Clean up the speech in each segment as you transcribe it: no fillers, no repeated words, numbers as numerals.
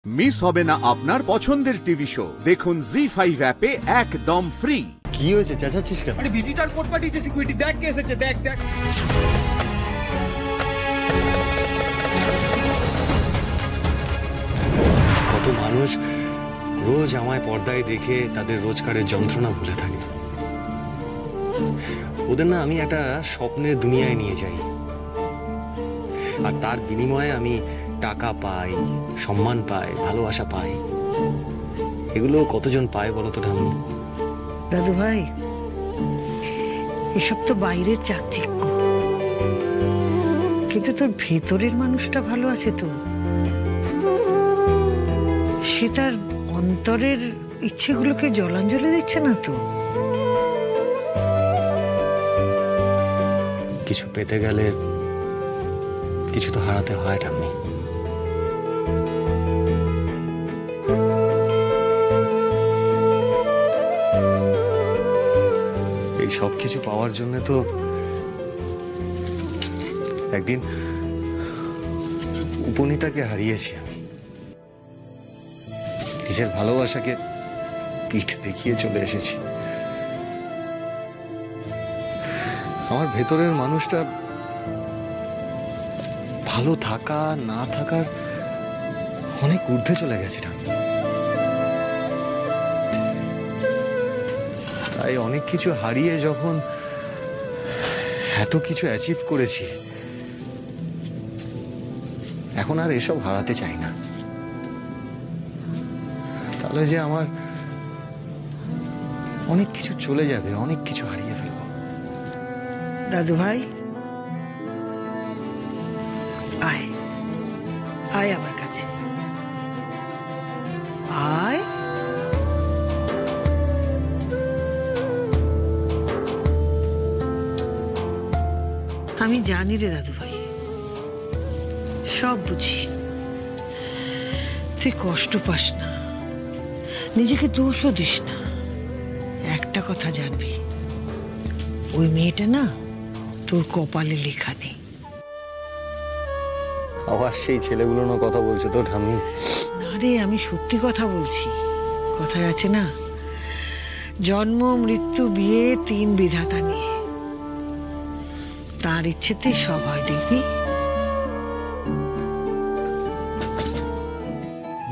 Miss হবে না আপনার পছন্দের টিভি শো। দেখুন জি5 অ্যাপে একদম ফ্রি। কি হয়েছে, চেঁচাচ্ছিস কেন? আরে ভিজিটর কোড পাঠিয়েছে সিকিউরিটি, দেখ কে এসেছে, দেখ দেখ। কত মানুষ রোজ আমায় পর্দায় দেখে তাদের রোজকারের যন্ত্রণা ভুলে থাকে। ওদের না আমি একটা স্বপ্নের দুনিয়ায় নিয়ে যাই, আর তার বিনিময়ে আমি টাকা পাই, সম্মান পাই, ভালোবাসা পাই। এগুলো কতজন পায় বলো তো ঠাম্মি? দাদু ভাই, এসব তো বাইরের চাকচিক্য, কিন্তু তোর ভেতরের মানুষটা ভালো আছে তো। সে তার অন্তরের ইচ্ছেগুলোকে জলাঞ্জলি দিচ্ছে না তো। কিছু পেতে গেলে কিছু তো হারাতে হয় ঠাম্মি। এই সব কিছু পাওয়ার জন্য তো একদিন উপনীতাকে হারিয়েছি আমি। নিজের ভালোবাসাকে পিঠ দেখিয়ে চলে এসেছি। আমার ভেতরের মানুষটা ভালো থাকা না থাকার অনেক ঊর্ধ্বে চলে গেছে। তাই অনেক কিছু হারিয়ে যখন এত কিছু অ্যাচিভ করেছি, এখন আর এসব হারাতে চাই না। তাহলে যে আমার অনেক কিছু চলে যাবে, অনেক কিছু হারিয়ে ফেলবো। দাদু ভাই, আয় আয় আমার কাছে আয়। আমি জানি রে দাদু ভাই, সব বুঝি। তুই কষ্ট পাস না, নিজেকে দোষও দিস না। একটা কথা জানবি, ওই মেয়েটা না তোর কপালে লেখা নেই। আবার সেই ছেলেগুলোর কথা বলছো তো ঠাম্মি? না রে, আমি সত্যি কথা বলছি। কথায় আছে না, জন্ম মৃত্যু বিয়ে তিন বিধাতা নিয়ে। তার ইচ্ছেতেই সব হয়, দেখবি।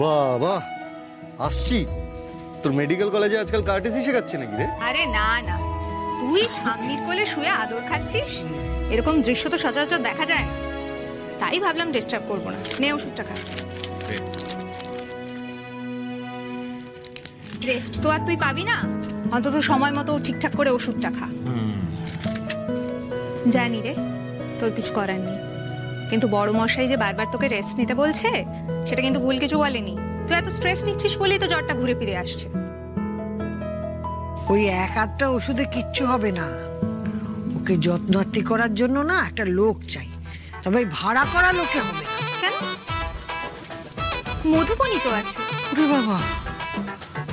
বাবা, আসছি। তোর মেডিকেল কলেজে আজকাল কার্টেসি শেখাচ্ছে নাকি রে? আরে না না, তুই ঠাম্মির কোলে শুয়ে আদর খাচ্ছিস, এরকম দৃশ্য তো সচরাচর দেখা যায় না। তাই ভাবলাম ডিস্টার্ব করবো না। নে ওষুধটা খা। রেস্ট তো আর তুই পাবি না, অন্তত সময় মতো ঠিকঠাক করে ওষুধটা খা। জানি রে, তোর কিছু করার নেই, কিন্তু বড় মশাই যে বারবার তোকে রেস্ট নিতে বলছে, সেটা কিন্তু ভুল কিছু বলেনি। তুই এত স্ট্রেস নিচ্ছিস বলেই তো জ্বরটা ঘুরে ফিরে আসছে। ওই এক আধটা ওষুধে কিচ্ছু হবে না। ওকে যত্নার্থী করার জন্য না একটা লোক চাই, তবে ভাড়া করা লোকে হবে না। কেন? মধুবনী তো আছে। ওরে বাবা,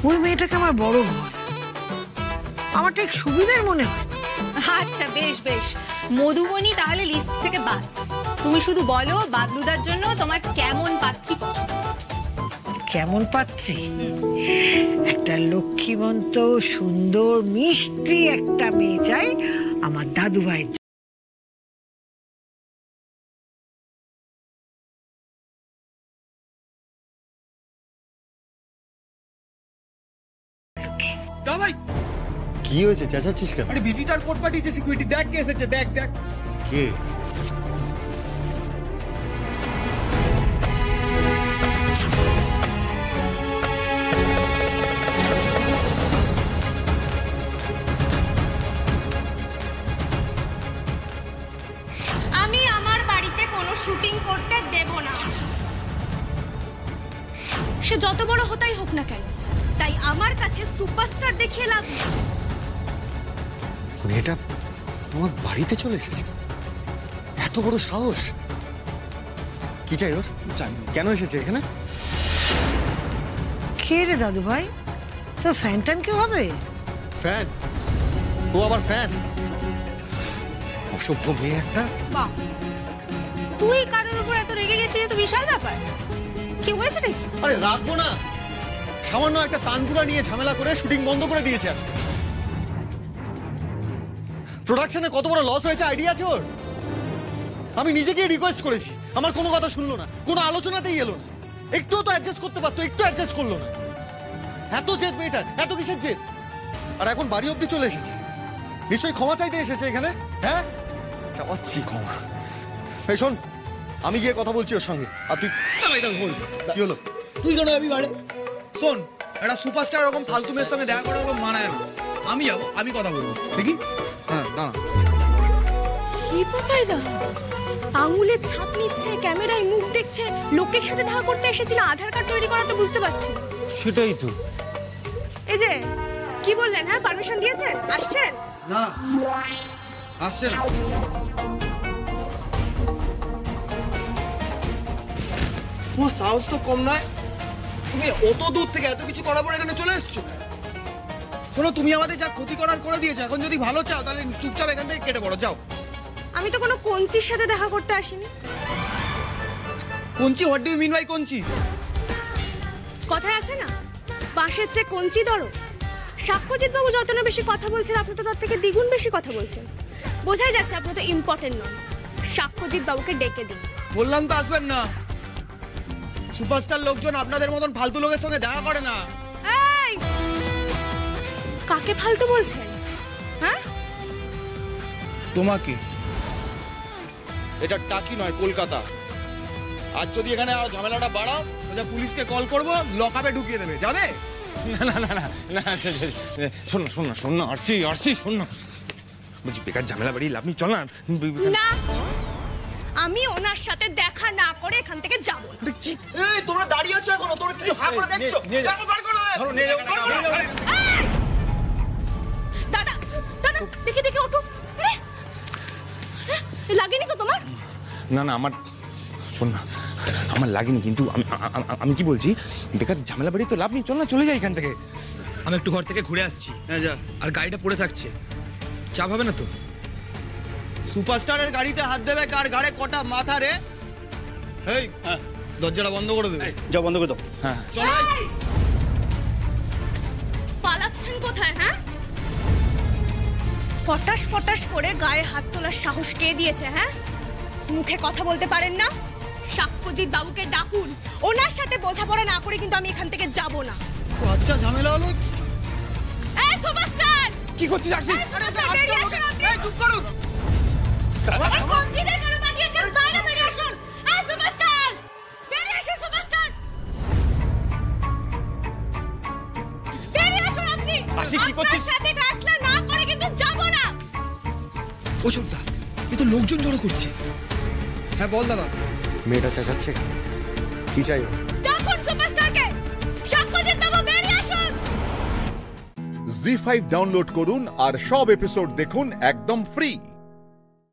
ওই মেয়েটাকে আমার বড় ভয়। আমার ঠিক সুবিধার মনে হয় না। আচ্ছা বেশ বেশ, মধুবনী তাহলে লিস্ট থেকে বাদ। তুমি শুধু বলো বাদলুদার জন্য তোমার কেমন পাত্রী পছন্দ। কেমন পাত্রী? একটা লক্ষ্মীবন্ত, সুন্দর, মিষ্টি একটা মেয়ে চাই আমার দাদু ভাই। দাও ভাই। কি হয়েছে, চেঁচাচ্ছিস কেন? আরে ভিজিটর কোড পাঠিয়েছে সিকিউরিটি, দেখ কে এসেছে, দেখ দেখ। কে? আমি আমার বাড়িতে কোনো শুটিং করতে দেব না, সে যত বড় হতাই হোক না কেন। তাই আমার কাছে সুপারস্টার দেখিয়ে লাভ নেই। মেয়েটা আমার বাড়িতে চলে এসেছে, এত বড় সাহস! কি চাই ওর? জানি না। কেন এসেছে এখানে? কে রে দাদু ভাই? তোর ফ্যান ট্যান কেউ হবে? ফ্যান? ও আবার ফ্যান? অসভ্য মেয়ে একটা। বাহ, তুই কারোর উপর এত রেগে গেছিস, তো বিশাল ব্যাপার। কি হয়েছে নাকি? আরে রাখবো না, সামান্য একটা তানপুরা নিয়ে ঝামেলা করে শুটিং বন্ধ করে দিয়েছে আজকে। প্রোডাকশনে কত বড় লস হয়েছে আইডিয়া আছে ওর? আমি নিজে গিয়ে রিকোয়েস্ট করেছি, আমার কোনো কথা শুনলো না, কোনো আলোচনাতেই এলো না। একটুও তো অ্যাডজাস্ট করতে পারতো, একটু অ্যাডজাস্ট করলো না। এত জেদ মেয়েটার, এত কিসের জেদ? আর এখন বাড়ি অব্দি চলে এসেছে, নিশ্চয়ই ক্ষমা চাইতে এসেছে এখানে। হ্যাঁ, চাওয়াচ্ছি ক্ষমা। এই শোন, আমি গিয়ে কথা বলছি ওর সঙ্গে। আর তুই কি হলো? তুই কেন যাবি বাড়ি? শোন, একটা সুপারস্টার এরকম ফালতু মেয়ের সঙ্গে দেখা করা এরকম মানায় না। আমি যাবো, আমি কথা বলবো, দেখি। হ্যাঁ, দাঁড়া। কি পাপাইদা আঙুলের ছাপ নিচ্ছে, ক্যামেরায় মুখ দেখছে, লোকের সাথে দেখা করতে এসেছিল, আধার কার্ড তৈরি করা তো বুঝতে পারছি। সেটাই তো। এই যে কি বললেন, হ্যাঁ পারমিশন দিয়েছেন, আসছেন? না, আসছে না। তোমার সাহস তো কম নয়, তুমি অত দূর থেকে এত কিছু করার পর এখানে চলে এসছো। শোনো, তুমি আমাদের যা ক্ষতি করার করে দিয়েছো, এখন যদি ভালো চাও তাহলে চুপচাপ এখান থেকে কেটে পড়ো, যাও। আমি তো কোনো কঞ্চির সাথে দেখা করতে আসিনি। কঞ্চি? What do you mean by কঞ্চি? কথায় আছে না, বাঁশের চেয়ে কঞ্চি ধরো। সাক্ষ্যজিৎ বাবু যত না বেশি কথা বলছেন, আপনি তো তার থেকে দ্বিগুণ বেশি কথা বলছেন। বোঝাই যাচ্ছে আপনি তো ইম্পর্টেন্ট নন। সাক্ষ্যজিৎ বাবুকে ডেকে দিন। বললাম তো আসবেন না। সুপারস্টার লোকজন আপনাদের মতন ফালতু লোকের সঙ্গে দেখা করে না। এই কাকে ফালতু বলছেন? হ্যাঁ, তোমাকে। এটা টাকি নয়, কলকাতা। আজ যদি এখানে আর ঝামেলাটা বাড়াও, সোজা পুলিশকে কল করবো, লকআপে ঢুকিয়ে দেবে। যাবে? শোন না আরশি শোন না, বলছি বেকার ঝামেলা বাড়ি লাভ নেই, চল না। না, আমি ওনার সাথে দেখা না করে এখান থেকে যাব না। এই তোমরা দাঁড়িয়ে আছো এখনো, তোমরা কিছু হা করে দেখছো? দেখো, বার করো। এই! দাদা দাদা, দেখে দেখে ওঠো। আরে, লাগেনি তো তোমার? না আমার শোন না, আমার লাগেনি, কিন্তু আমি কি বলছি, বেকার ঝামেলা বাড়ি তো লাভ নেই, চল না চলে যাই এখান থেকে। আমি একটু ঘর থেকে ঘুরে আসছি। হ্যাঁ, যা। আর গাড়িটা পড়ে থাকছে, চাপ হবে না তো? সুপারস্টারের গাড়িতে হাত দেবে কার ঘাড়ে কটা মাথা রে? এই, দরজাটা বন্ধ করে দেবে। যা বন্ধ করে দাও। হ্যাঁ, চলো। এই! পালাচ্ছেন কোথায়? হ্যাঁ, ফটাস ফটাস করে গায়ে হাত তোলার সাহস কে দিয়েছে? হ্যাঁ, মুখে কথা বলতে পারেন না? সাক্ষ্যজিৎ বাবুকে ডাকুন, ওনার সাথে বোঝাপড়া না করে কিন্তু আমি এখান থেকে যাব না। তো আচ্ছা, ঝামেলা হলো। এই সুপারস্টার, কি করছিস আরশি? বেরিয়ে আসুন আপনি। এই, চুপ করুন। এই কঞ্চিদের কেন পাঠিয়েছেন? বাইরে বেরিয়ে আসুন। এই সুপারস্টার, বেরিয়ে আসুন সুপারস্টার। বেরিয়ে আসুন আপনি। আশিক, কি করছিস? আপনার সাথে ফ্যাসলা না করে কিন্তু যাব না। ও চোদ্দা, এ তো লোকজন জড়ো করছে। হ্যাঁ, বল দাদা। মেয়েটা চেঁচাচ্ছে কেন? কি চাই ওর? ডাকুন সুপারস্টারকে। সাক্ষ্যজিৎ বাবু বেরিয়ে আসুন। জি5 ডাউনলোড করুন আর সব এপিসোড দেখুন একদম ফ্রি।